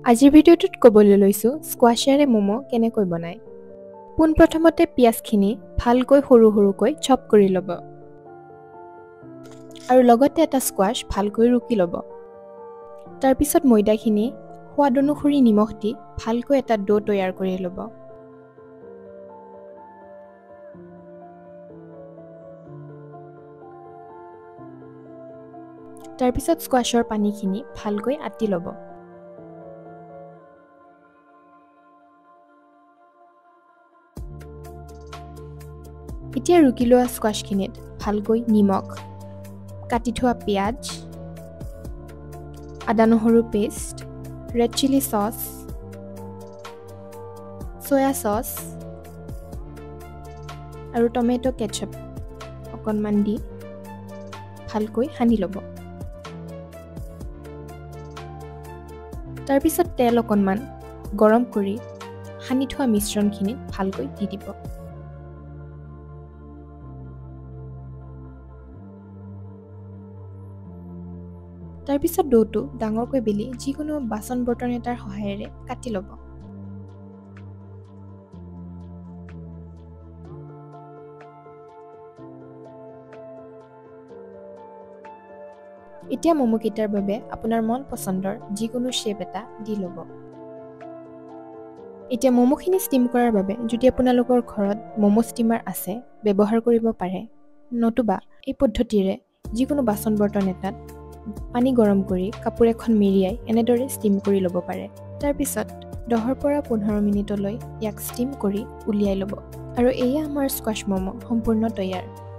আজিৰ ভিডিঅ'টোত ক'বলৈ লৈছোঁ স্কোৱাশেৰে ম'ম' কেনেকৈ বনায়। পোনপ্ৰথমতে পিঁয়াজখিনি ভালকৈ সৰু সৰুকৈ চপ কৰি ল'ব আৰু লগতে এটা স্কোৱাশ ভালকৈ ৰুকি ল'ব। তাৰপিছত ময়দাখিনি সোৱাদ অনুসৰি নিমখ দি ভালকৈ এটা ডো তৈয়াৰ কৰি ল'ব। তাৰপিছত স্কোৱাশৰ পানীখিনি ভালকৈ আতি ল'ব। এতিয়া ৰুকি লোৱা স্কোৱাশখিনিত ভালকৈ নিমখ, কাটি থোৱা পিঁয়াজ, আদা নহৰু paste, red chilli sauce, soya sauce আৰু টমেটো কেটচআপ অকণমান দি ভালকৈ সানি ল'ব। তাৰপিছত তেল অকণমান গৰম কৰি সানি থোৱা মিশ্ৰণখিনি ভালকৈ দি দিব। তাৰপিছত ডোটো ডাঙৰকৈ বেলি যিকোনো বাচন বৰ্তন এটাৰ সহায়েৰে কাটি ল'ব। এতিয়া ম'ম'কেইটাৰ বাবে আপোনাৰ মন পচন্দৰ যিকোনো শ্বেপ এটা দি ল'ব। এতিয়া ম'ম'খিনি ষ্টিম কৰাৰ বাবে যদি আপোনালোকৰ ঘৰত ম'ম' ষ্টিমাৰ আছে ব্যৱহাৰ কৰিব পাৰে, নতুবা এই পদ্ধতিৰে যিকোনো বাচন বৰ্তন এটাত পানী গৰম কৰি কাপোৰ এখন মেৰিয়াই এনেদৰে ষ্টিম কৰি ল'ব পাৰে। তাৰপিছত 10 পৰা 15 মিনিটলৈ ইয়াক ষ্টিম কৰি উলিয়াই ল'ব আৰু এয়া আমাৰ স্কোৱাশ ম'ম' সম্পূৰ্ণ তৈয়াৰ।